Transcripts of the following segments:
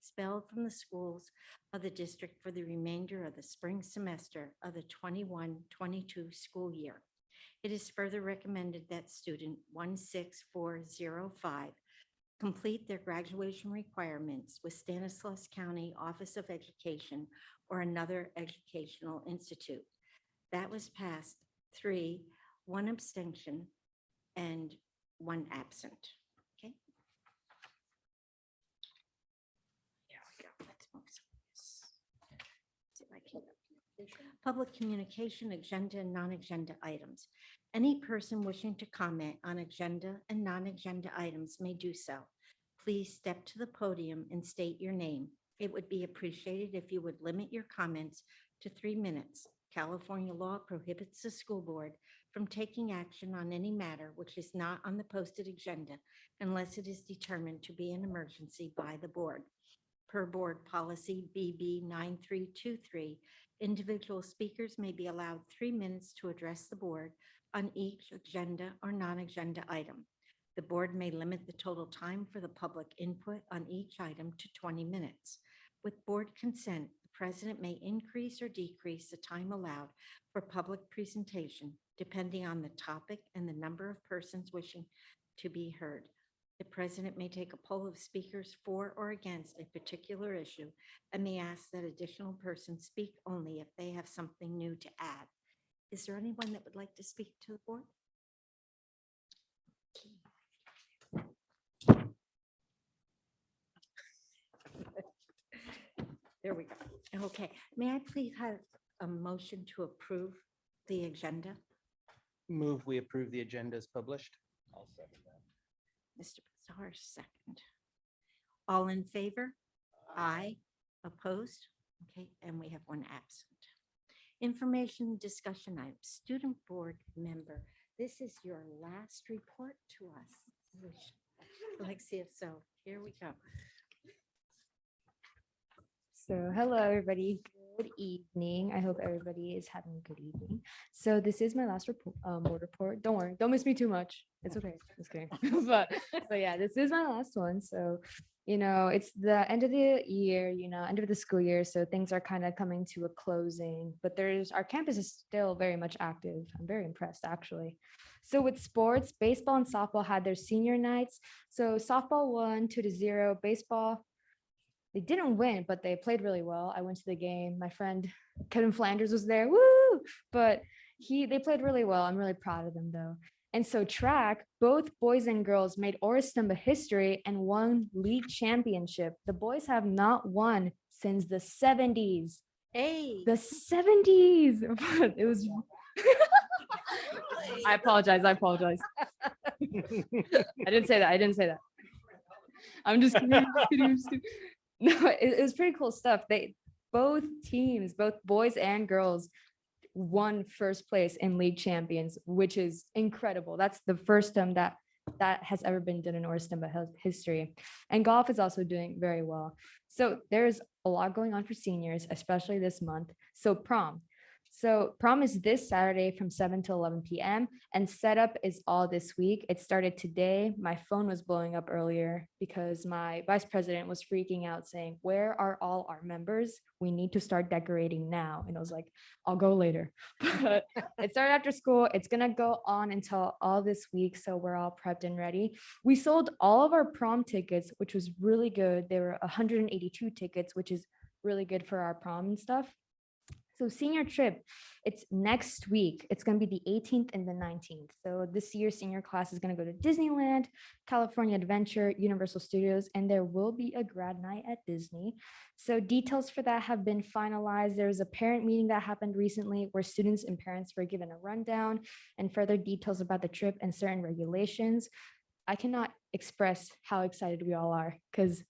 expelled from the schools of the district for the remainder of the spring semester of the 21-22 school year. It is further recommended that student 16405 complete their graduation requirements with Stanislaus County Office of Education or another educational institute. That was passed 3, 1 abstention, and 1 absent. Okay. There we go. Let's move some of this. See if I can. Public communication, agenda and non-agenda items. Any person wishing to comment on agenda and non-agenda items may do so. Please step to the podium and state your name. It would be appreciated if you would limit your comments to 3 minutes. California law prohibits the school board from taking action on any matter which is not on the posted agenda unless it is determined to be an emergency by the board. Per board policy BB 9323, individual speakers may be allowed 3 minutes to address the board on each agenda or non-agenda item. The board may limit the total time for the public input on each item to 20 minutes. With board consent, the president may increase or decrease the time allowed for public presentation, depending on the topic and the number of persons wishing to be heard. The president may take a poll of speakers for or against a particular issue and may ask that additional persons speak only if they have something new to add. Is there anyone that would like to speak to the board? There we go. Okay, may I please have a motion to approve the agenda? Move we approve the agenda as published. I'll second that. Mr. Pizarro, second. All in favor? Aye. Opposed? Okay, and we have 1 absent. Information discussion items. Student board member, this is your last report to us. Alexia, so here we go. So hello, everybody. Good evening. I hope everybody is having a good evening. So this is my last board report. Don't worry. Don't miss me too much. It's okay. Just kidding. but yeah, this is my last one. So, it's the end of the year, end of the school year. So things are kind of coming to a closing, but our campus is still very much active. I'm very impressed, actually. So with sports, baseball and softball had their senior nights. So softball won 2-0. Baseball, they didn't win, but they played really well. I went to the game. My friend Kevin Flanders was there. Woo! But they played really well. I'm really proud of them, though. And so track, both boys and girls made Oristamba history and won league championship. The boys have not won since the 70s. Hey. The 70s. It was. I apologize. I didn't say that. I'm just kidding. No, it was pretty cool stuff. Both teams, both boys and girls, won first place in league champions, which is incredible. That's the first time that has ever been done in Oristamba history. And golf is also doing very well. So there's a lot going on for seniors, especially this month. So prom. Prom is this Saturday from 7 to 11 p.m. and setup is all this week. It started today. My phone was blowing up earlier because my vice president was freaking out saying, "Where are all our members? We need to start decorating now." And I was like, "I'll go later." But it started after school. It's going to go on until all this week. So we're all prepped and ready. We sold all of our prom tickets, which was really good. There were 182 tickets, which is really good for our prom and stuff. So senior trip, it's next week. It's going to be the 18th and the 19th. So this year, senior class is going to go to Disneyland, California Adventure, Universal Studios, and there will be a grad night at Disney. So details for that have been finalized. There was a parent meeting that happened recently where students and parents were given a rundown and further details about the trip and certain regulations. I cannot express how excited we all are because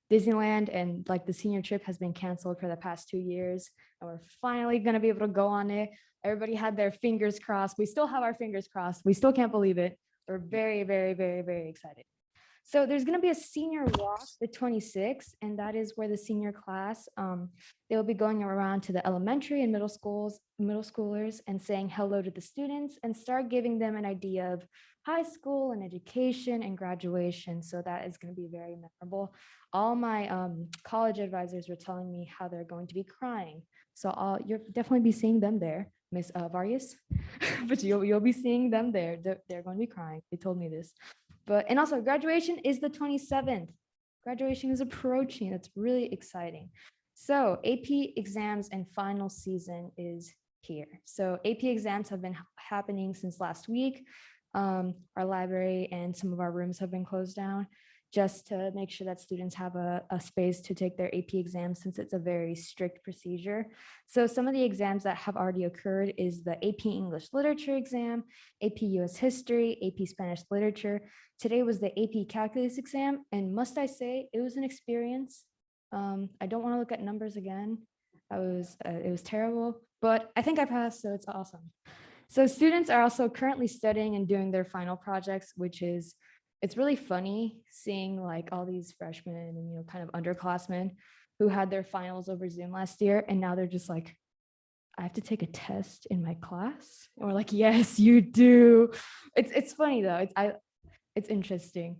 Disneyland and the senior trip has been canceled for the past 2 years, and we're finally going to be able to go on it. Everybody had their fingers crossed. We still have our fingers crossed. We still can't believe it. We're very, very, very, very excited. So there's going to be a senior walk the 26th, and that is where the senior class, they'll be going around to the elementary and middle schoolers and saying hello to the students and start giving them an idea of high school and education and graduation. So that is going to be very memorable. All my college advisors were telling me how they're going to be crying. So you'll definitely be seeing them there, Miss Vargas, but you'll be seeing them there. They're going to be crying. They told me this. And also graduation is the 27th. Graduation is approaching. That's really exciting. So AP exams and final season is here. So AP exams have been happening since last week. Our library and some of our rooms have been closed down just to make sure that students have a space to take their AP exams, since it's a very strict procedure. So some of the exams that have already occurred is the AP English Literature exam, AP US History, AP Spanish Literature. Today was the AP Calculus exam, and must I say, it was an experience. I don't want to look at numbers again. It was terrible, but I think I passed, so it's awesome. So students are also currently studying and doing their final projects, it's really funny seeing like all these freshmen and, kind of underclassmen who had their finals over Zoom last year. And now they're just like, I have to take a test in my class. And we're like, yes, you do. It's funny though. It's interesting.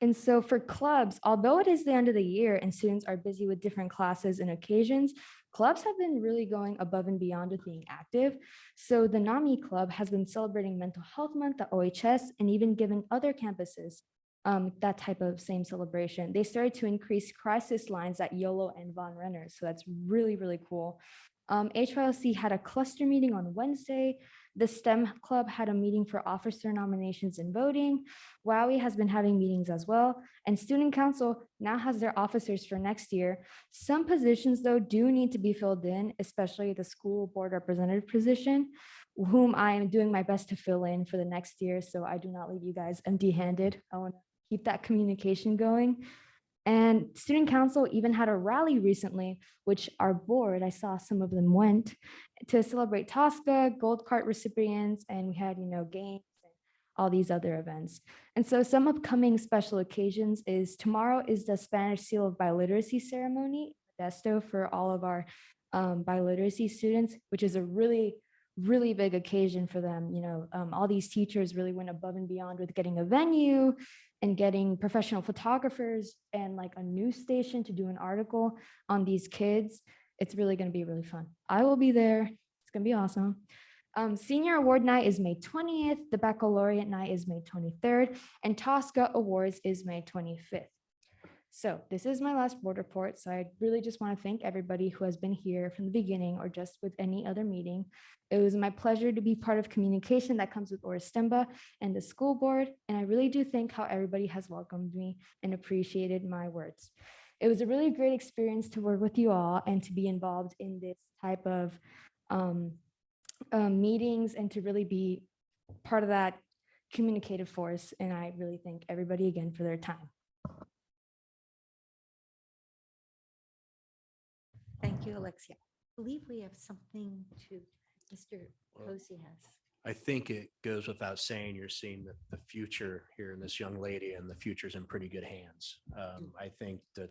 And so for clubs, although it is the end of the year and students are busy with different classes and occasions, clubs have been really going above and beyond with being active. So the NAMI Club has been celebrating Mental Health Month at OHS and even given other campuses that type of same celebration. They started to increase crisis lines at YOLO and Von Renner. So that's really, really cool. HYLC had a cluster meeting on Wednesday. The STEM Club had a meeting for officer nominations and voting. WOWY has been having meetings as well. And Student Council now has their officers for next year. Some positions, though, do need to be filled in, especially the school board representative position, whom I am doing my best to fill in for the next year. So I do not leave you guys empty-handed. I want to keep that communication going. And Student Council even had a rally recently, which our board, I saw some of them went to celebrate TSCA, Gold Cart recipients, and we had, games and all these other events. And so some upcoming special occasions is tomorrow is the Spanish Seal of Biliteracy ceremony, Modesto, for all of our biliteracy students, which is a really big occasion for them. All these teachers really went above and beyond with getting a venue and getting professional photographers and like a news station to do an article on these kids. It's really going to be really fun. I will be there. It's going to be awesome. Senior Award Night is May 20th. The Baccalaureate Night is May 23rd. And TSCA Awards is May 25th. So this is my last board report. So I really just want to thank everybody who has been here from the beginning or just with any other meeting. It was my pleasure to be part of communication that comes with Oristemba and the school board. And I really do think how everybody has welcomed me and appreciated my words. It was a really great experience to work with you all and to be involved in this type of meetings and to really be part of that communicative force. And I really thank everybody again for their time. Thank you, Alexia. I believe we have something to Mr. Posey has. I think it goes without saying, you're seeing the future here in this young lady, and the future's in pretty good hands. I think that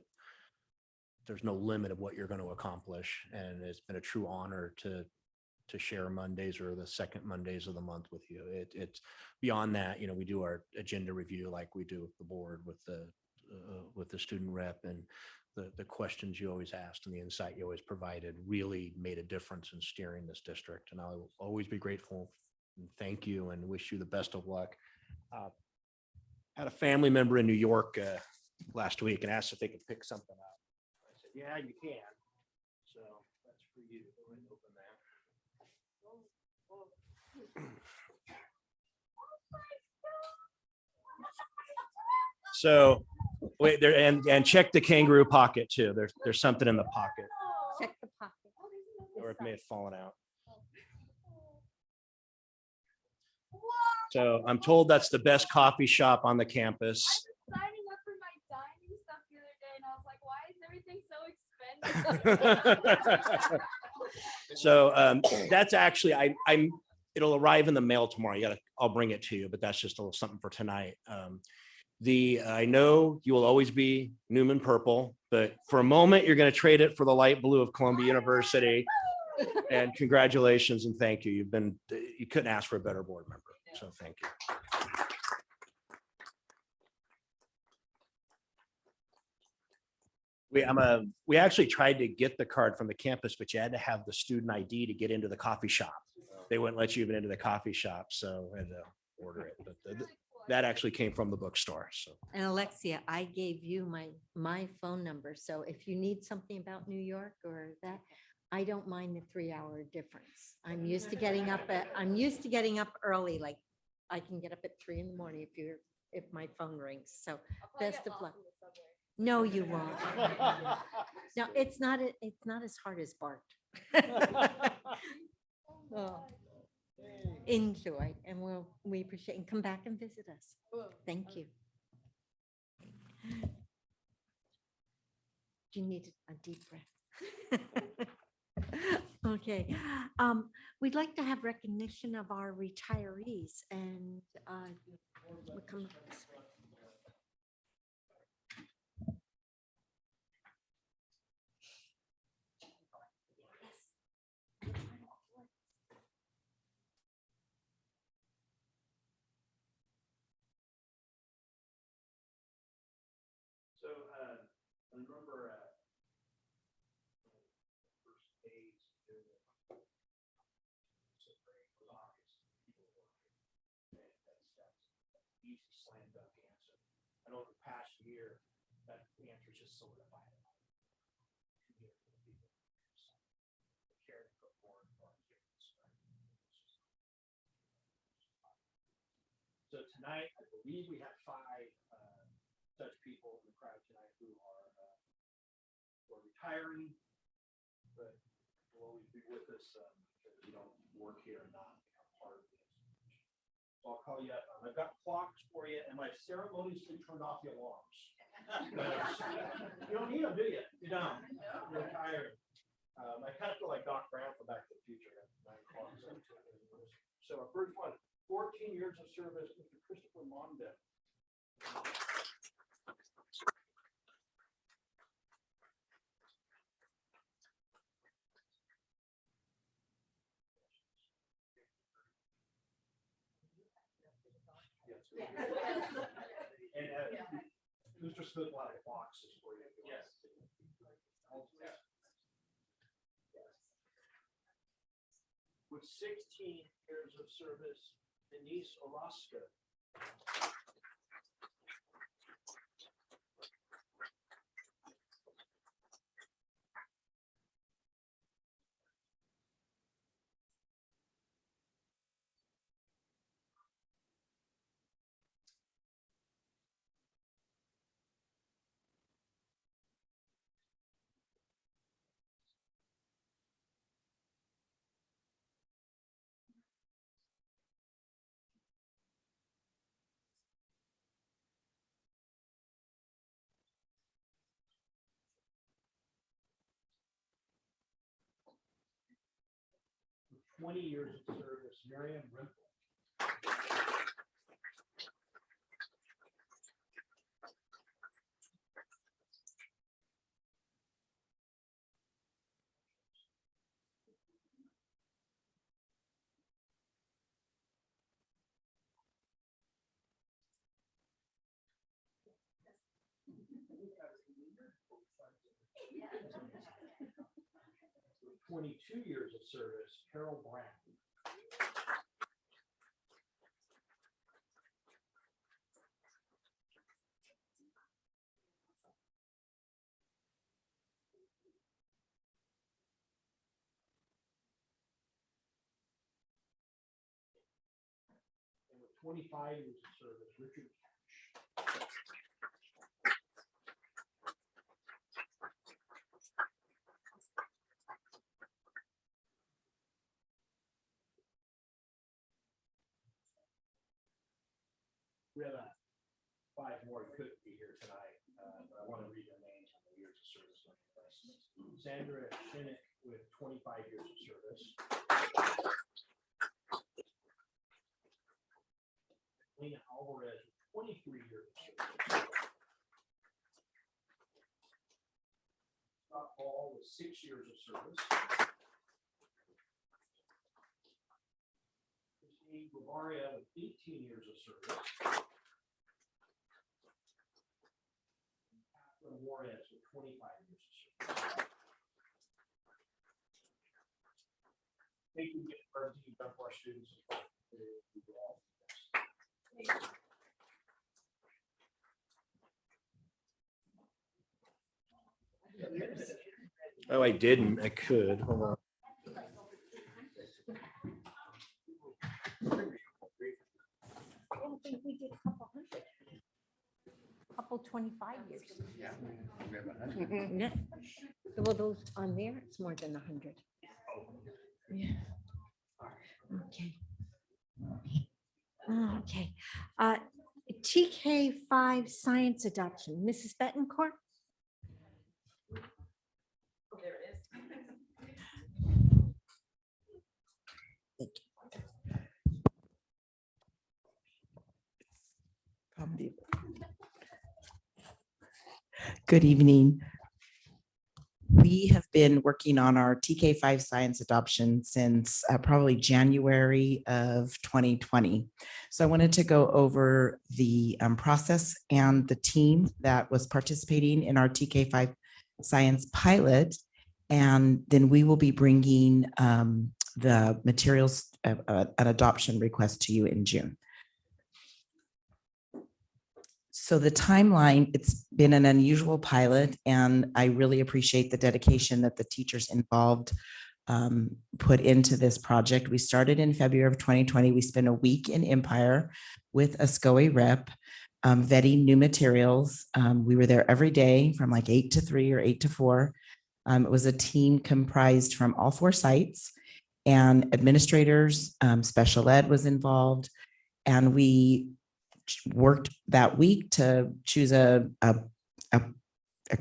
there's no limit of what you're going to accomplish, and it's been a true honor to share Mondays or the second Mondays of the month with you. It's beyond that. We do our agenda review like we do with the board, with the student rep, and the questions you always asked and the insight you always provided really made a difference in steering this district. And I'll always be grateful and thank you and wish you the best of luck. Had a family member in New York last week and asked if they could pick something up. I said, yeah, you can. So that's for you. Go ahead and open that. So wait there and check the kangaroo pocket too. There's something in the pocket. Check the pocket. Or it may have fallen out. So I'm told that's the best coffee shop on the campus. I was signing up for my dining stuff the other day, and I was like, why is everything so expensive? So that's actually it'll arrive in the mail tomorrow. I'll bring it to you, but that's just a little something for tonight. I know you will always be Newman purple, but for a moment, you're going to trade it for the light blue of Columbia University. And congratulations and thank you. You couldn't ask for a better board member. So thank you. We actually tried to get the card from the campus, but you had to have the student ID to get into the coffee shop. They wouldn't let you even into the coffee shop, so I had to order it. But that actually came from the bookstore. So And Alexia, I gave you my phone number. So if you need something about New York or that, I don't mind the 3-hour difference. I'm used to getting up early. Like I can get up at 3 in the morning if my phone rings. So best of luck. No, you won't. No, it's not as hard as Bart. Oh, enjoy, and we appreciate, and come back and visit us. Thank you. Do you need a deep breath? Okay, we'd like to have recognition of our retirees and we'll come this way. So I remember first days doing it. So great, it was obvious. People were easy slam dunk answer. I know the past year that answer is just solidified. So tonight, I believe we have 5 such people in the crowd tonight who are retiring, but will always be with us because we don't work here and not become part of the institution. So I'll call you up. I've got clocks for you, and I've ceremoniously turned off the alarms. You don't need them, do you? You don't. You're retired. I kind of feel like Doc Brown from Back to the Future at 9 o'clock. So our first one, 14 years of service, Mr. Christopher Monda. And Mr. Smith will have boxes for you. Yes. With 16 years of service, Denise Orozco. With 20 years of service, Miriam Rimple. With 22 years of service, Carol Brown. And with 25 years of service, Richard Cash. We have 5 more who couldn't be here tonight, but I want to read their names and the years of service. Sandra Shinnick with 25 years of service. Lena Alvarez with 23 years of service. Paul with 6 years of service. Christine Bavaria with 18 years of service. And Catherine Juarez with 25 years of service. Thank you again for everything you've done for our students. Oh, I didn't. I could. Hold on. I don't think we did a couple hundred. Couple 25 years. Yeah. Well, those on there, it's more than 100. Yeah. Okay. Okay. TK5 science adoption, Mrs. Betancourt? Good evening. We have been working on our TK5 science adoption since probably January of 2020. So I wanted to go over the process and the team that was participating in our TK5 science pilot. And then we will be bringing the materials, an adoption request to you in June. So the timeline, it's been an unusual pilot, and I really appreciate the dedication that the teachers involved put into this project. We started in February of 2020. We spent a week in Empire with a SCOE rep vetting new materials. We were there every day from like 8 to 3 or 8 to 4. It was a team comprised from all 4 sites, and administrators, special ed was involved, and we worked that week to choose a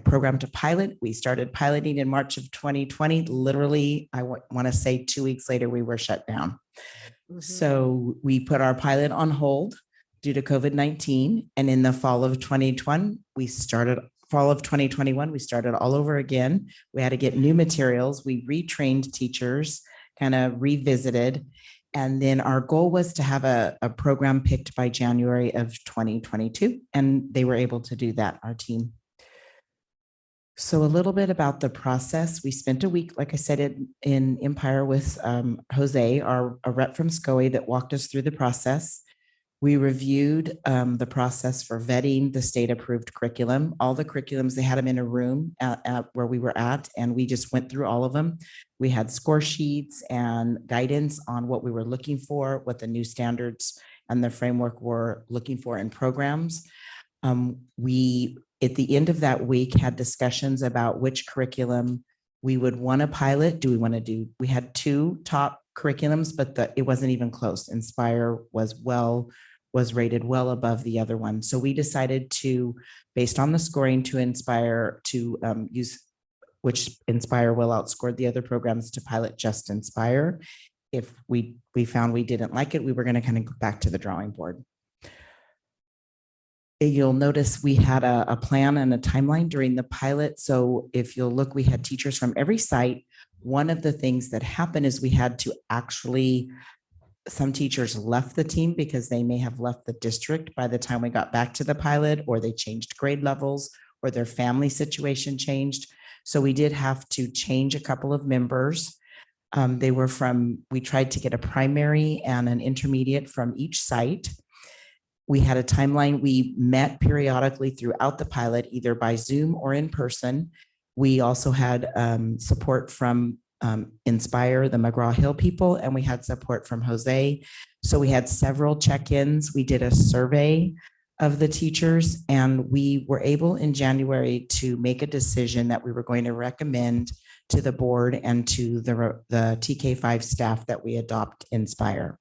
program to pilot. We started piloting in March of 2020. Literally, I want to say 2 weeks later, we were shut down. So we put our pilot on hold due to COVID-19. And in the fall of 2021, we started all over again. We had to get new materials. We retrained teachers, kind of revisited. And then our goal was to have a program picked by January of 2022, and they were able to do that, our team. So a little bit about the process. We spent a week, like I said, in Empire with Jose, a rep from SCOE that walked us through the process. We reviewed the process for vetting the state-approved curriculum. All the curriculums, they had them in a room at where we were at, and we just went through all of them. We had score sheets and guidance on what we were looking for, what the new standards and the framework were looking for in programs. We, at the end of that week, had discussions about which curriculum we would want to pilot. We had 2 top curriculums, but it wasn't even close. Inspire was rated well above the other one. So we decided to, based on the scoring, to Inspire to use which Inspire well outscored the other programs, to pilot just Inspire. If we found we didn't like it, we were going to kind of go back to the drawing board. You'll notice we had a plan and a timeline during the pilot. So if you'll look, we had teachers from every site. One of the things that happened is we had to actually, some teachers left the team because they may have left the district by the time we got back to the pilot, or they changed grade levels, or their family situation changed. So we did have to change a couple of members. We tried to get a primary and an intermediate from each site. We had a timeline. We met periodically throughout the pilot, either by Zoom or in person. We also had support from Inspire, the McGraw-Hill people, and we had support from Jose. So we had several check-ins. We did a survey of the teachers, and we were able in January to make a decision that we were going to recommend to the board and to the TK5 staff that we adopt Inspire.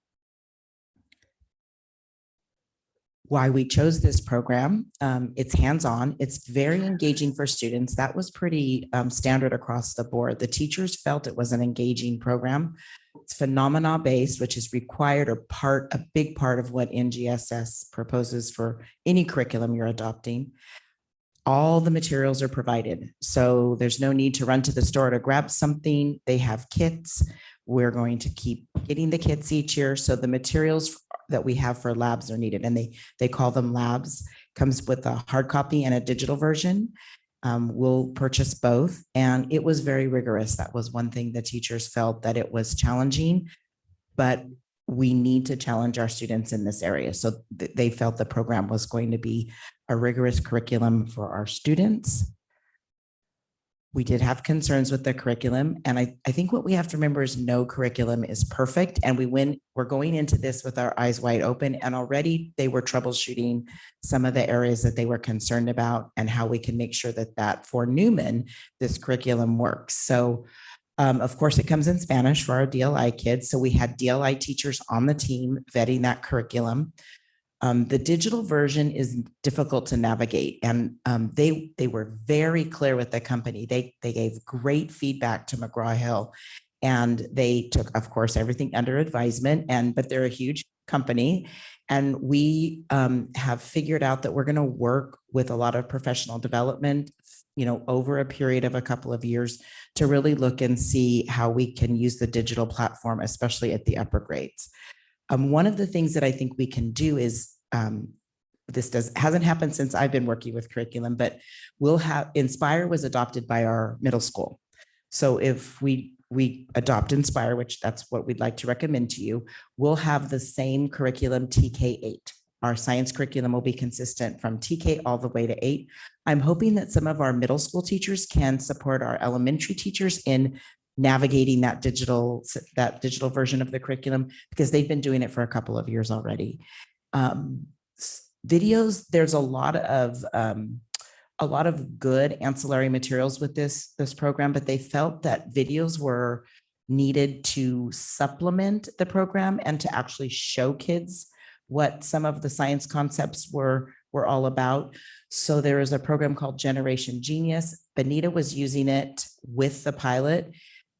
Why we chose this program, it's hands-on, it's very engaging for students. That was pretty standard across the board. The teachers felt it was an engaging program. It's phenomena-based, which is required or a big part of what NGSS proposes for any curriculum you're adopting. all the materials are provided. So there's no need to run to the store to grab something. They have kits. We're going to keep getting the kits each year. So the materials that we have for labs are needed, and they call them labs. Comes with a hard copy and a digital version. We'll purchase both. And it was very rigorous. That was one thing the teachers felt, that it was challenging, but we need to challenge our students in this area. So they felt the program was going to be a rigorous curriculum for our students. We did have concerns with the curriculum. And I think what we have to remember is no curriculum is perfect. And we're going into this with our eyes wide open. And already they were troubleshooting some of the areas that they were concerned about and how we can make sure that for Newman, this curriculum works. So of course, it comes in Spanish for our DLI kids. So we had DLI teachers on the team vetting that curriculum. The digital version is difficult to navigate, and they were very clear with the company. They gave great feedback to McGraw-Hill, and they took, of course, everything under advisement. But they're a huge company, and we have figured out that we're going to work with a lot of professional development, over a period of a couple of years, to really look and see how we can use the digital platform, especially at the upper grades. One of the things that I think we can do is, hasn't happened since I've been working with curriculum, but we'll have, Inspire was adopted by our middle school. So if we adopt Inspire, which that's what we'd like to recommend to you, we'll have the same curriculum TK8. Our science curriculum will be consistent from TK all the way to 8. I'm hoping that some of our middle school teachers can support our elementary teachers in navigating that digital version of the curriculum, because they've been doing it for a couple of years already. Videos, there's a lot of good ancillary materials with this program, but they felt that videos were needed to supplement the program and to actually show kids what some of the science concepts were all about. So there is a program called Generation Genius. Benita was using it with the pilot.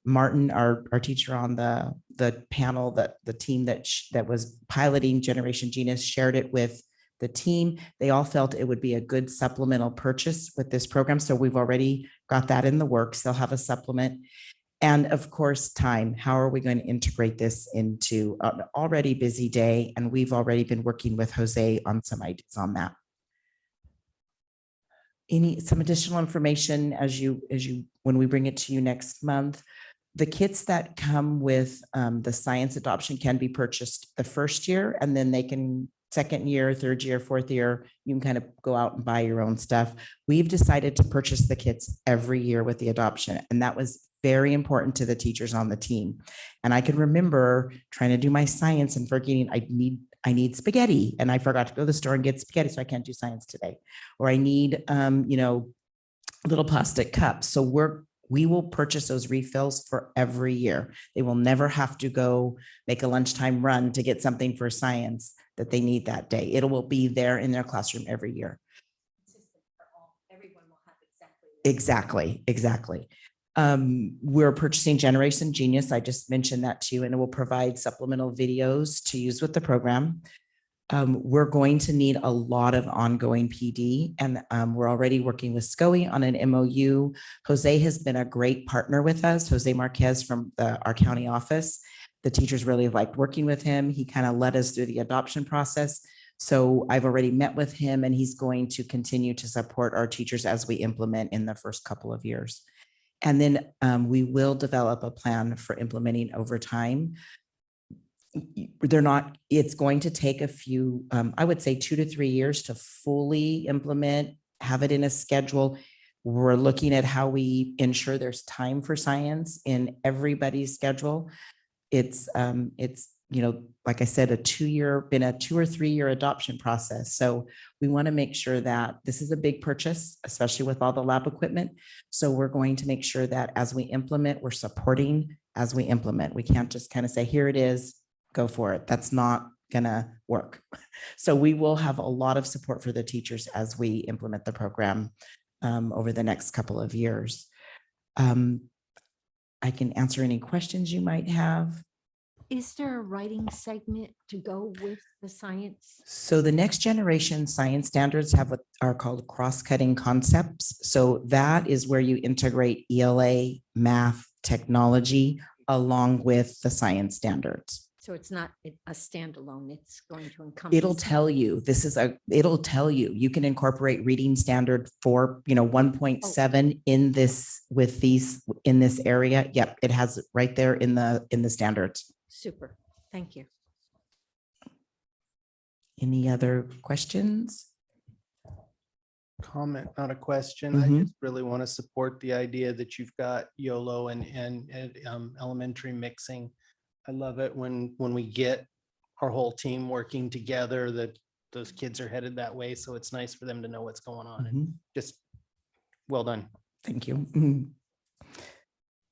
Martin, our teacher on the panel, that the team that was piloting Generation Genius, shared it with the team. They all felt it would be a good supplemental purchase with this program. So we've already got that in the works. They'll have a supplement. And of course, time. How are we going to integrate this into an already busy day? And we've already been working with Jose on some ideas on that. Some additional information when we bring it to you next month. The kits that come with the science adoption can be purchased the first year, and then they can second year, third year, fourth year, you can kind of go out and buy your own stuff. We've decided to purchase the kits every year with the adoption, and that was very important to the teachers on the team. And I can remember trying to do my science and forgetting I need spaghetti, and I forgot to go to the store and get spaghetti, so I can't do science today. Or I need little plastic cups. So we will purchase those refills for every year. They will never have to go make a lunchtime run to get something for science that they need that day. It will be there in their classroom every year. Everyone will have Exactly. We're purchasing Generation Genius. I just mentioned that to you, and it will provide supplemental videos to use with the program. We're going to need a lot of ongoing PD, and we're already working with SCOE on an MOU. Jose has been a great partner with us, Jose Marquez from our county office. The teachers really have liked working with him. He kind of led us through the adoption process. So I've already met with him, and he's going to continue to support our teachers as we implement in the first couple of years. And then we will develop a plan for implementing over time. It's going to take a few, I would say 2 to 3 years to fully implement, have it in a schedule. We're looking at how we ensure there's time for science in everybody's schedule. It's like I said, a 2 or 3 year adoption process. So we want to make sure that this is a big purchase, especially with all the lab equipment. So we're going to make sure that as we implement, we're supporting as we implement. We can't just kind of say, here it is, go for it. That's not gonna work. So we will have a lot of support for the teachers as we implement the program over the next couple of years. I can answer any questions you might have. Is there a writing segment to go with the science? So the next generation science standards have what are called cross-cutting concepts. So that is where you integrate ELA, math, technology, along with the science standards. So it's not a standalone, it's going to encompass. It'll tell you, it'll tell you, you can incorporate reading standard for, 1.7 in this, with these, in this area. Yep, it has it right there in the standards. Super, thank you. Any other questions? Comment, not a question. I Mhm. just really want to support the idea that you've got YOLO and elementary mixing. I love it when we get our whole team working together, that those kids are headed that way. So it's nice for them to know what's going on, and Mhm. just well done. Thank you. Mhm.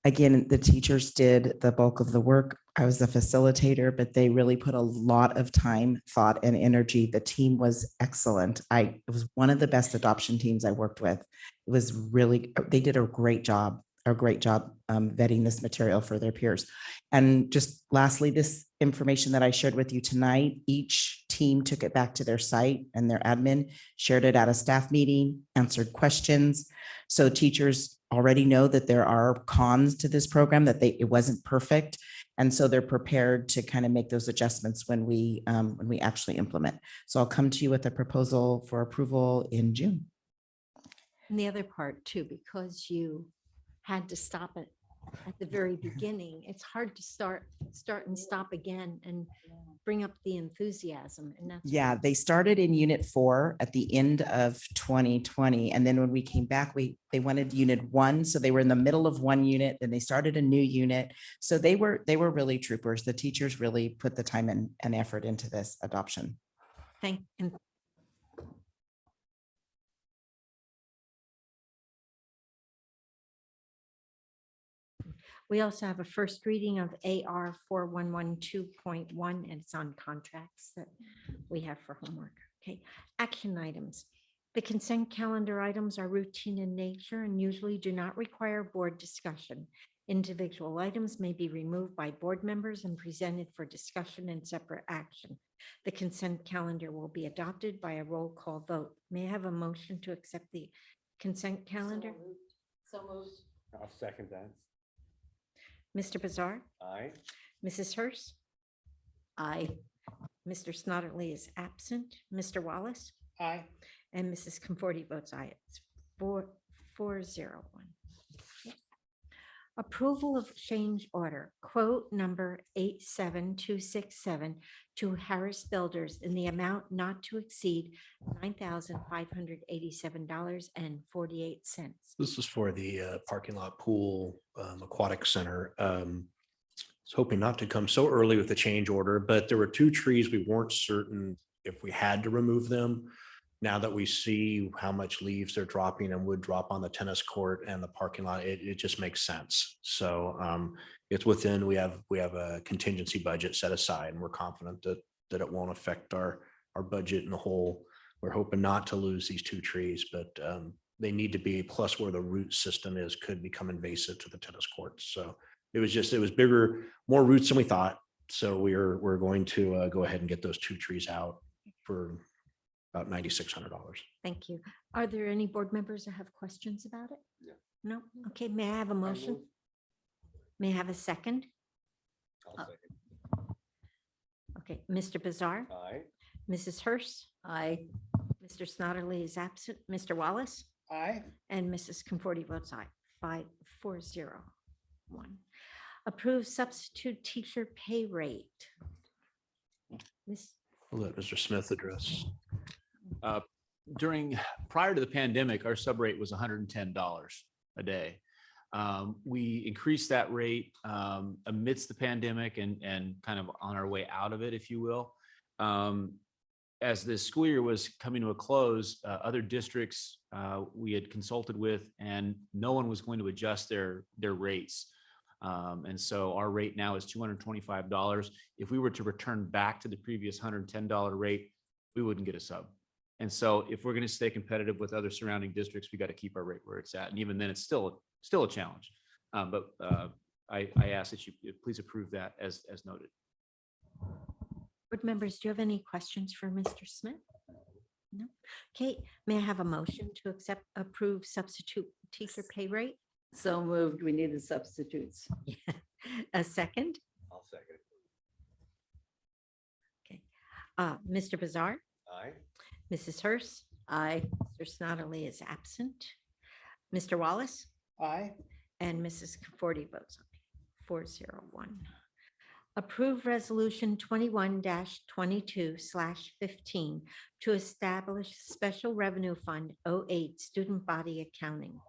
Again, the teachers did the bulk of the work. I was the facilitator, but they really put a lot of time, thought, and energy. The team was excellent. It was one of the best adoption teams I worked with. It was really, they did a great job vetting this material for their peers. And just lastly, this information that I shared with you tonight, each team took it back to their site and their admin shared it at a staff meeting, answered questions. So teachers already know that there are cons to this program, that it wasn't perfect. And so they're prepared to kind of make those adjustments when we actually implement. So I'll come to you with a proposal for approval in June. And the other part too, because you had to stop it at the very beginning, it's hard to start and stop again and bring up the enthusiasm. And that's. Yeah, they started in unit 4 at the end of 2020. And then when we came back, they wanted unit 1. So they were in the middle of one unit, then they started a new unit. So they were really troopers. The teachers really put the time and effort into this adoption. And we also have a first reading of AR 4112.1, and it's on contracts that we have for homework. Okay, action items. The consent calendar items are routine in nature and usually do not require board discussion. Individual items may be removed by board members and presented for discussion and separate action. The consent calendar will be adopted by a roll call vote. May I have a motion to accept the consent calendar? So moved. I'll second that. Mr. Bizarre? Aye. Mrs. Hurst? Aye. Mr. Snodderly is absent. Mr. Wallace? Aye. And Mrs. Conforti votes aye. It's 4-0-1. Approval of change order, quote number 87267 to Harris Builders in the amount not to exceed $9,587.48. This is for the parking lot pool aquatic center. I was hoping not to come so early with the change order, but there were 2 trees we weren't certain if we had to remove them. Now that we see how much leaves they're dropping and would drop on the tennis court and the parking lot, it just makes sense. So it's within, we have a contingency budget set aside, and we're confident that it won't affect our budget in the whole. We're hoping not to lose these 2 trees, but they need to be, plus where the root system is could become invasive to the tennis courts. So it was bigger, more roots than we thought. So we're going to go ahead and get those 2 trees out for about $9,600. Thank you. Are there any board members that have questions about it? No. Okay, may I have a motion? May I have a second? I'll second. Okay, Mr. Bizarre? Aye. Mrs. Hurst? Aye. Mr. Snodderly is absent. Mr. Wallace? Aye. And Mrs. Conforti votes aye. 5-4-0-1. Approve substitute teacher pay rate. Miss, I'll let Mr. Smith address. Prior to the pandemic, our sub rate was $110 a day. We increased that rate amidst the pandemic and kind of on our way out of it, if you will. As the school year was coming to a close, other districts we had consulted with, and no one was going to adjust their rates. And so our rate now is $225. If we were to return back to the previous $110 rate, we wouldn't get a sub. And so if we're going to stay competitive with other surrounding districts, we got to keep our rate where it's at. And even then, it's still a challenge. But I ask that you please approve that as noted. Board members, do you have any questions for Mr. Smith? No. Okay, may I have a motion to accept, approve substitute teacher pay rate? So moved. We need the substitutes. A second? I'll second. Mr. Bizarre, Aye. Mrs. Hurst, Aye. Mr. Snodely is absent. Mr. Wallace Aye. and Mrs. Conforti votes aye. 401. Approve resolution 21-22/15 to establish special revenue fund 08 student body accounting.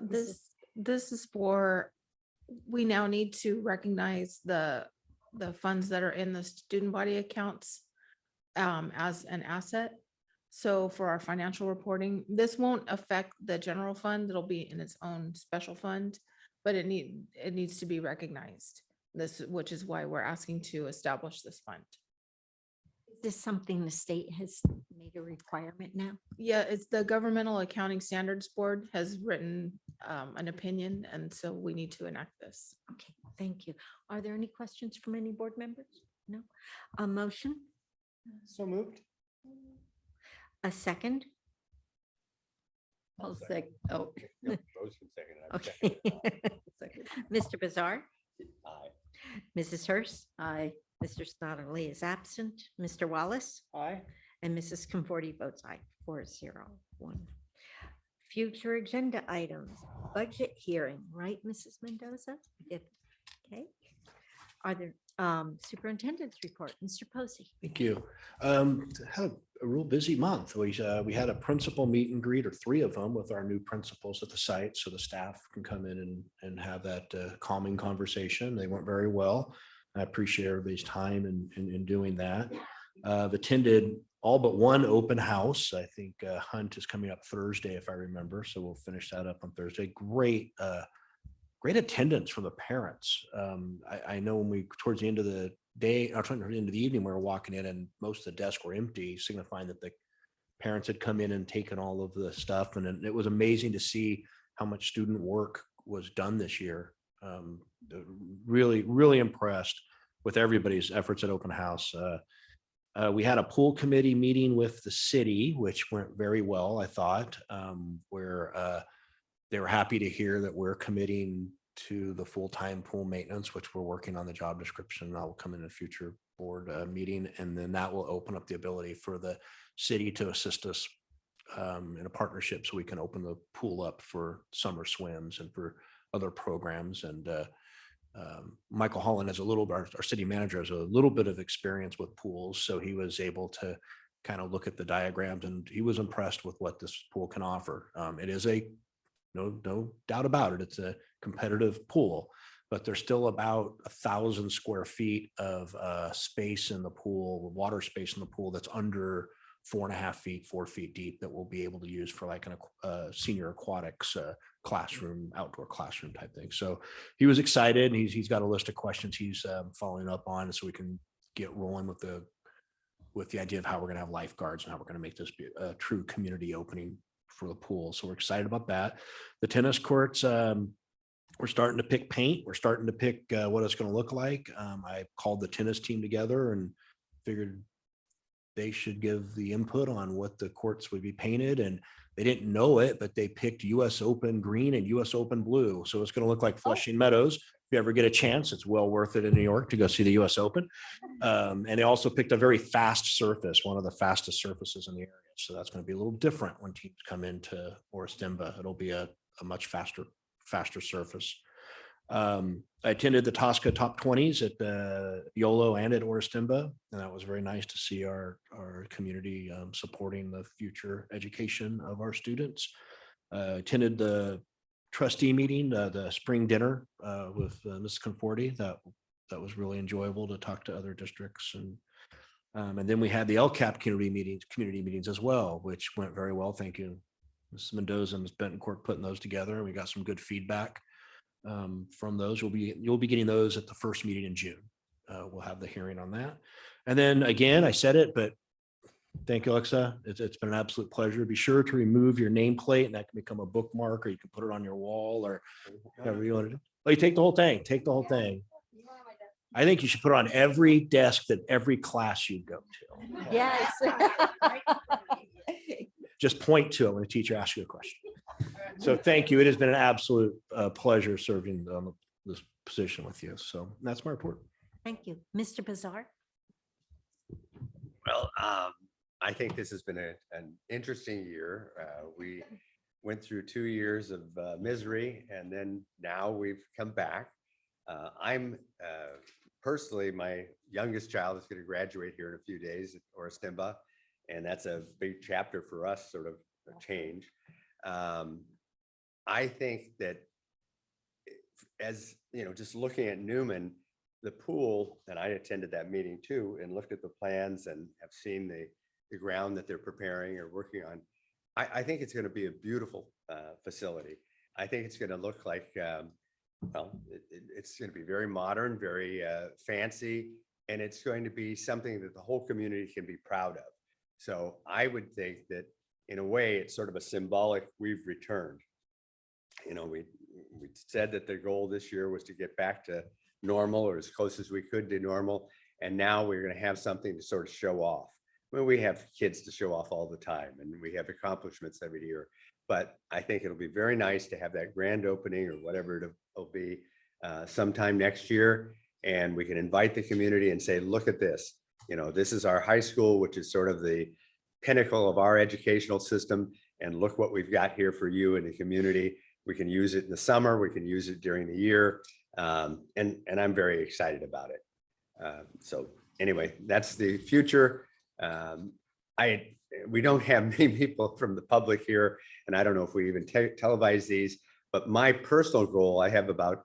This is for, we now need to recognize the funds that are in the student body accounts as an asset. So for our financial reporting, this won't affect the general fund. It'll be in its own special fund, but it needs to be recognized. Which is why we're asking to establish this fund. Is this something the state has made a requirement now? Yeah, it's the Governmental Accounting Standards Board has written an opinion, and so we need to enact this. Okay, thank you. Are there any questions from any board members? No. A motion, So moved. a second? I'll sec, oh. Yep, motion second. I'm Okay. second. Mr. Bizarre, Aye. Mrs. Hurst, Aye. Mr. Snodely is absent, Mr. Wallace, Aye. and Mrs. Conforti votes aye, 401. Future agenda items, budget hearing, right, Mrs. Mendoza? If- Okay. Are there superintendent's report, Mr. Posey? Thank you. Had a real busy month. We had a principal meet and greet, or 3 of them, with our new principals at the site, so the staff can come in and have that calming conversation. They went very well. I appreciate everybody's time in doing that. I've attended all but one open house. I think Hunt is coming up Thursday, if I remember, so we'll finish that up on Thursday. Great attendance from the parents. I know when we, towards the end of the day, or towards the end of the evening, we were walking in and most of the desks were empty, signifying that the parents had come in and taken all of the stuff. And it was amazing to see how much student work was done this year. Really, really impressed with everybody's efforts at open house. We had a pool committee meeting with the city, which went very well, I thought, where they were happy to hear that we're committing to the full-time pool maintenance, which we're working on the job description. That will come in a future board meeting. And then that will open up the ability for the city to assist us in a partnership, so we can open the pool up for summer swims and for other programs. And Michael Holland has our city manager, has a little bit of experience with pools. So he was able to kind of look at the diagrams, and he was impressed with what this pool can offer. It is no doubt about it, it's a competitive pool, but there's still about 1,000 square feet of space in the pool, water space in the pool, that's under 4.5 feet, 4 feet deep, that we'll be able to use for like a senior aquatics classroom, outdoor classroom type thing. So he was excited, and he's got a list of questions he's following up on, so we can get rolling with the idea of how we're going to have lifeguards and how we're going to make this be a true community opening for the pool. So we're excited about that. The tennis courts, we're starting to pick paint. We're starting to pick what it's going to look like. I called the tennis team together and figured they should give the input on what the courts would be painted. And they didn't know it, but they picked US Open green and US Open blue. So it's going to look like Flushing Meadows. If you ever get a chance, it's well worth it in New York to go see the US Open. And they also picked a very fast surface, one of the fastest surfaces in the area. So that's going to be a little different when teams come into Oristimba. It'll be a much faster surface. I attended the Tosca Top 20s at the YOLO and at Oristimba, and that was very nice to see our community supporting the future education of our students. Attended the trustee meeting, the spring dinner with Ms. Conforti. That was really enjoyable to talk to other districts, and then we had the LCAP community meetings as well, which went very well. Thank you, Ms. Mendoza and Ms. Bentoncourt, putting those together. We got some good feedback from those. You'll be getting those at the first meeting in June. We'll have the hearing on that. And then again, I said it, but thank you, Alexa. It's been an absolute pleasure. Be sure to remove your nameplate, and that can become a bookmark, or you can put it on your wall, or whatever you want to do. Oh, you take the whole thing. Take the whole thing. I think you should put on every desk that every class you go to. Yes. Just point to it when a teacher asks you a question. So thank you. It has been an absolute pleasure serving on this position with you. So that's my report. Thank you. Mr. Bizarre? Well, I think this has been an interesting year. We went through 2 years of misery, and then now we've come back. I'm personally, my youngest child is going to graduate here in a few days at Oristimba, and that's a big chapter for us, sort of a change. I think that as you know, just looking at Newman, the pool, and I attended that meeting too, and looked at the plans and have seen the ground that they're preparing or working on. I think it's going to be a beautiful facility. I think it's going to look like, well, it's going to be very modern, very fancy, and it's going to be something that the whole community can be proud of. So I would think that in a way, it's sort of a symbolic, we've returned. You know, we said that the goal this year was to get back to normal or as close as we could to normal. And now we're going to have something to sort of show off. I mean, we have kids to show off all the time, and we have accomplishments every year. But I think it'll be very nice to have that grand opening or whatever it'll be sometime next year. And we can invite the community and say, look at this. You know, this is our high school, which is sort of the pinnacle of our educational system. And look what we've got here for you in the community. We can use it in the summer. We can use it during the year. And I'm very excited about it. So anyway, that's the future. We don't have many people from the public here, and I don't know if we even televise these, but my personal goal, I have about,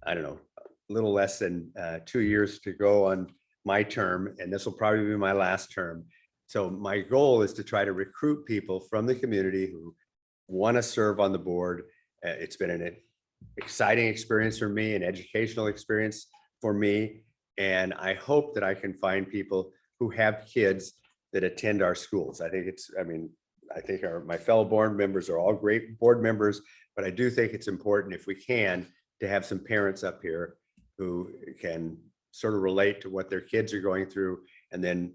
I don't know, a little less than 2 years to go on my term, and this will probably be my last term. So my goal is to try to recruit people from the community who want to serve on the board. It's been an exciting experience for me, an educational experience for me. And I hope that I can find people who have kids that attend our schools. I think my fellow board members are all great board members, but I do think it's important, if we can, to have some parents up here who can sort of relate to what their kids are going through, and then,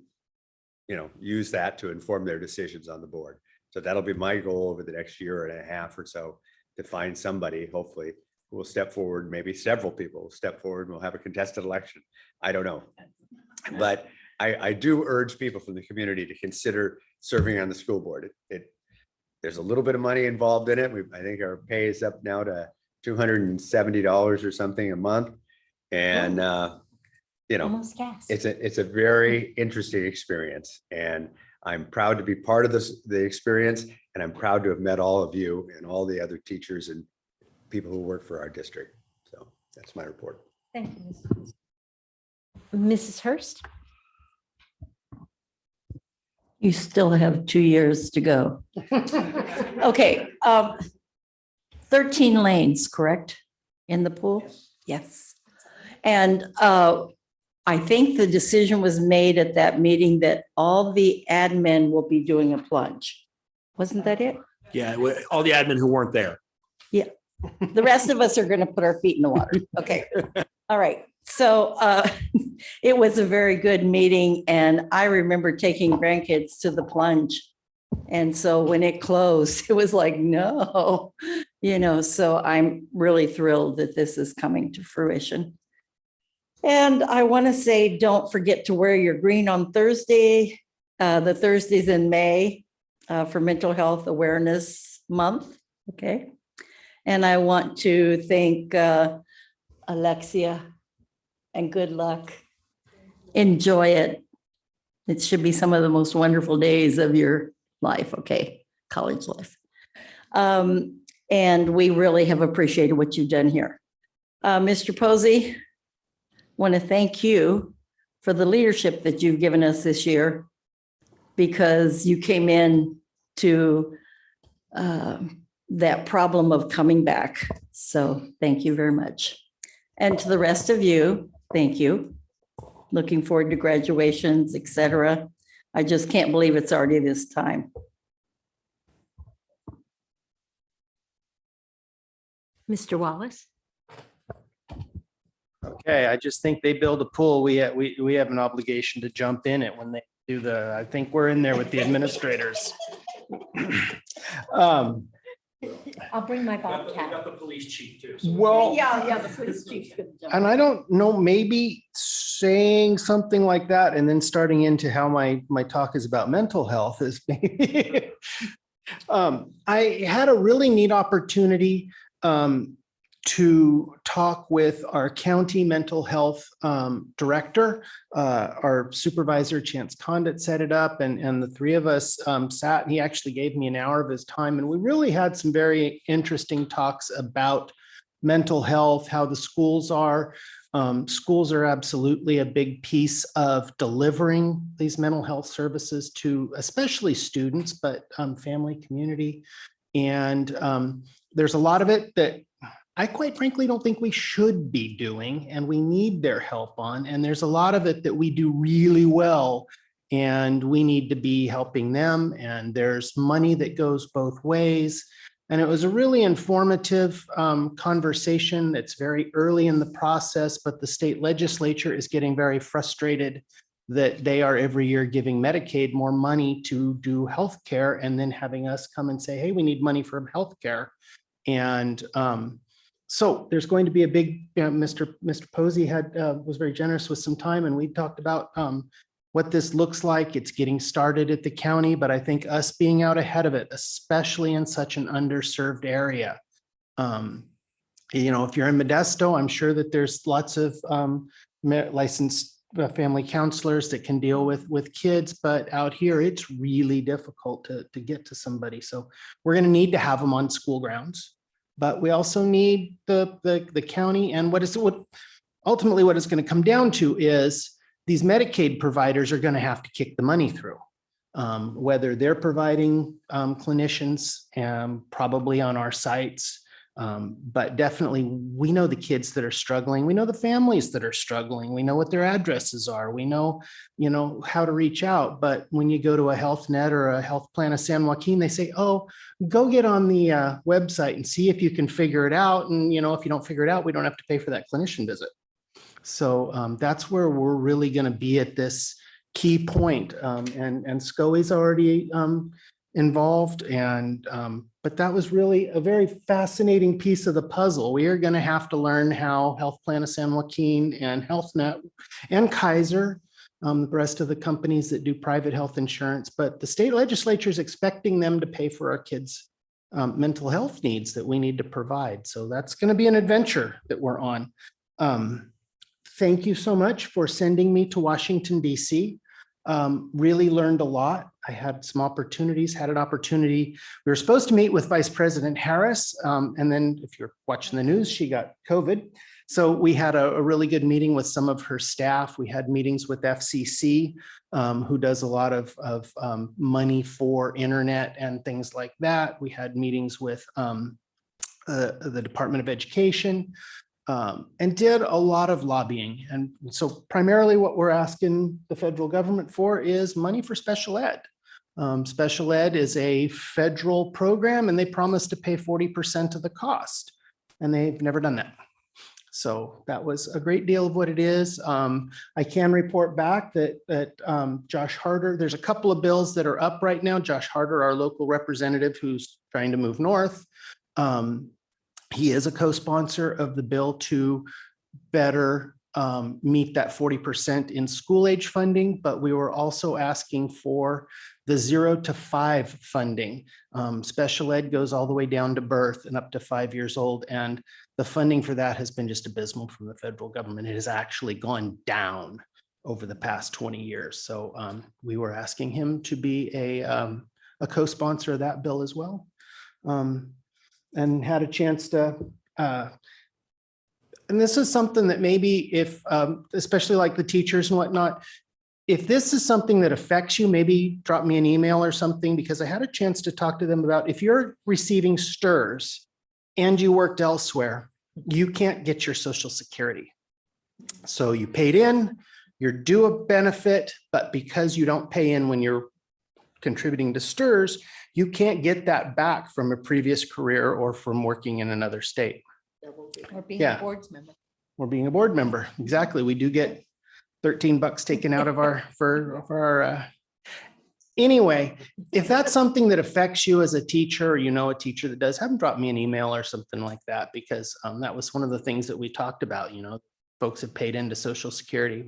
you know, use that to inform their decisions on the board. So that'll be my goal over the next year and a half or so, to find somebody, hopefully, who will step forward. Maybe several people will step forward and we'll have a contested election. I don't know. But I do urge people from the community to consider serving on the school board. There's a little bit of money involved in it. I think our pay is up now to $270 or something a month. And, you know, Almost gas. it's a very interesting experience. And I'm proud to be part of the experience. And I'm proud to have met all of you and all the other teachers and people who work for our district. So that's my report. Thank you, Mrs. Hurst? You still have 2 years to go. Okay, 13 lanes, correct, in the pool? Yes. And I think the decision was made at that meeting that all the admin will be doing a plunge. Wasn't that it? Yeah, all the admin who weren't there. Yeah. The rest of us are going to put our feet in the water. Okay. All right. So it was a very good meeting, and I remember taking grandkids to the plunge. And so when it closed, it was like, no, you know, so I'm really thrilled that this is coming to fruition. And I want to say, don't forget to wear your green on Thursday, the Thursdays in May for Mental Health Awareness Month. Okay. And I want to thank Alexia, and good luck. Enjoy it. It should be some of the most wonderful days of your life. Okay. College life. And we really have appreciated what you've done here. Mr. Posey, want to thank you for the leadership that you've given us this year, because you came in to that problem of coming back. So thank you very much. And to the rest of you, thank you. Looking forward to graduations, etc. I just can't believe it's already this time. Mr. Wallace? Okay, I just think they build a pool. We have an obligation to jump in it when they do I think we're in there with the administrators. I'll bring my bobcat. the police chief too. Well, The police chief's gonna jump and I don't know, maybe saying something like that and then starting into how my talk is about mental health is maybe. I had a really neat opportunity to talk with our county mental health director. Our supervisor, Chance Condit, set it up, and the three of us sat, and he actually gave me an hour of his time. And we really had some very interesting talks about mental health, how the schools are. Schools are absolutely a big piece of delivering these mental health services to especially students, but family, community. And there's a lot of it that I quite frankly don't think we should be doing, and we need their help on. And there's a lot of it that we do really well, and we need to be helping them. And there's money that goes both ways. And it was a really informative conversation. It's very early in the process, but the state legislature is getting very frustrated that they are every year giving Medicaid more money to do healthcare, and then having us come and say, hey, we need money for healthcare. And so there's going to be a big, Mr. Posey was very generous with some time, and we talked about what this looks like. It's getting started at the county, but I think us being out ahead of it, especially in such an underserved area. If you're in Modesto, I'm sure that there's lots of licensed family counselors that can deal with kids, but out here it's really difficult to get to somebody. So we're going to need to have them on school grounds, but we also need the county. And what ultimately what it's going to come down to is these Medicaid providers are going to have to kick the money through, whether they're providing clinicians probably on our sites. But definitely we know the kids that are struggling. We know the families that are struggling. We know what their addresses are. We know, how to reach out. But when you go to a health net or a health plan of San Joaquin, they say, oh, go get on the website and see if you can figure it out. And, if you don't figure it out, we don't have to pay for that clinician visit. So that's where we're really going to be at this key point. And SCOE's already involved, but that was really a very fascinating piece of the puzzle. We are going to have to learn how Health Plan of San Joaquin and HealthNet and Kaiser, the rest of the companies that do private health insurance, but the state legislature is expecting them to pay for our kids' mental health needs that we need to provide. So that's going to be an adventure that we're on. Thank you so much for sending me to Washington, DC. Really learned a lot. I had some opportunities, had an opportunity. We were supposed to meet with Vice President Harris. And then if you're watching the news, she got COVID. So we had a really good meeting with some of her staff. We had meetings with FCC, who does a lot of money for internet and things like that. We had meetings with the Department of Education. And did a lot of lobbying. And so primarily what we're asking the federal government for is money for special ed. Special ed is a federal program, and they promised to pay 40% of the cost, and they've never done that. So that was a great deal of what it is. I can report back that Josh Harder, there's a couple of bills that are up right now. Josh Harder, our local representative who's trying to move north, he is a co-sponsor of the bill to better meet that 40% in school age funding, but we were also asking for the 0 to 5 funding. Special ed goes all the way down to birth and up to 5 years old, and the funding for that has been just abysmal from the federal government. It has actually gone down over the past 20 years. So we were asking him to be a co-sponsor of that bill as well. And had a chance to, and this is something that maybe if, especially like the teachers and whatnot, if this is something that affects you, maybe drop me an email or something, because I had a chance to talk to them about if you're receiving STRS and you worked elsewhere, you can't get your Social Security. So you paid in, you're due a benefit, but because you don't pay in when you're contributing to STRS, you can't get that back from a previous career or from working in another state. Or being Yeah. a boards member. or being a board member. Exactly. We do get $13 taken out of our, for our, anyway, if that's something that affects you as a teacher, or you know a teacher that does, have them drop me an email or something like that, because that was one of the things that we talked about, you know, folks have paid into Social Security.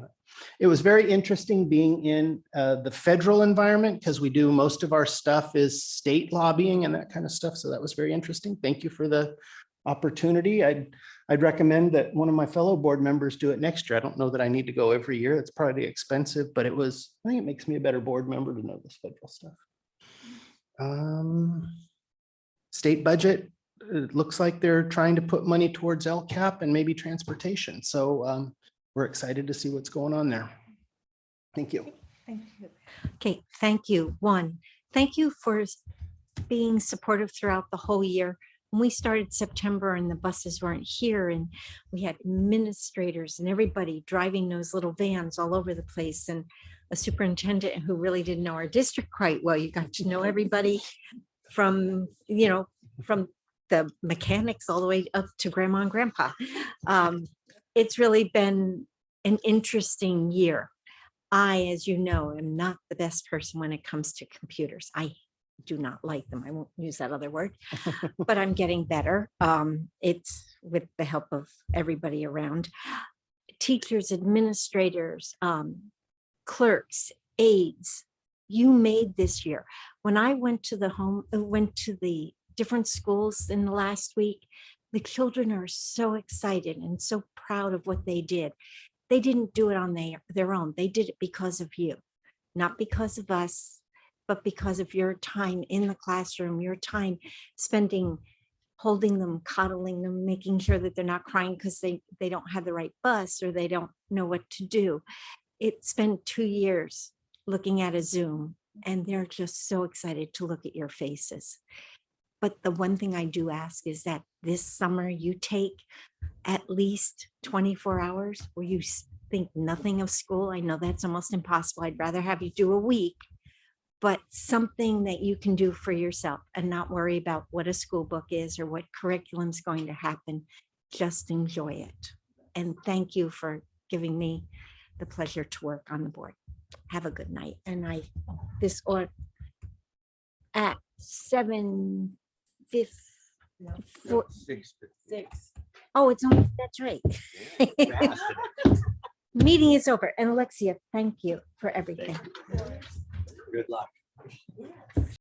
It was very interesting being in the federal environment, because we do most of our stuff is state lobbying and that kind of stuff. So that was very interesting. Thank you for the opportunity. I'd recommend that one of my fellow board members do it next year. I don't know that I need to go every year. It's probably expensive, but I think it makes me a better board member to know this federal stuff. State budget, it looks like they're trying to put money towards LCAP and maybe transportation. So we're excited to see what's going on there. Thank you. Thank you. Okay, thank you. One, thank you for being supportive throughout the whole year. When we started September and the buses weren't here, and we had administrators and everybody driving those little vans all over the place, and a superintendent who really didn't know our district quite well. You got to know everybody from, you know, from the mechanics all the way up to grandma and grandpa. It's really been an interesting year. I, as you know, am not the best person when it comes to computers. I do not like them. I won't use that other word, but I'm getting better. It's with the help of everybody around. Teachers, administrators, clerks, aides, you made this year. When I went to the different schools in the last week, the children are so excited and so proud of what they did. They didn't do it on their own. They did it because of you, not because of us, but because of your time in the classroom, your time spending, holding them, coddling them, making sure that they're not crying because they don't have the right bus or they don't know what to do. It spent 2 years looking at a Zoom, and they're just so excited to look at your faces. But the one thing I do ask is that this summer you take at least 24 hours where you think nothing of school. I know that's almost impossible. I'd rather have you do a week, but something that you can do for yourself and not worry about what a school book is or what curriculum is going to happen. Just enjoy it. And thank you for giving me the pleasure to work on the board. Have a good night. And at 7:54. Oh, it's on. That's right. Meeting is over. And Alexia, thank you for everything. Good luck.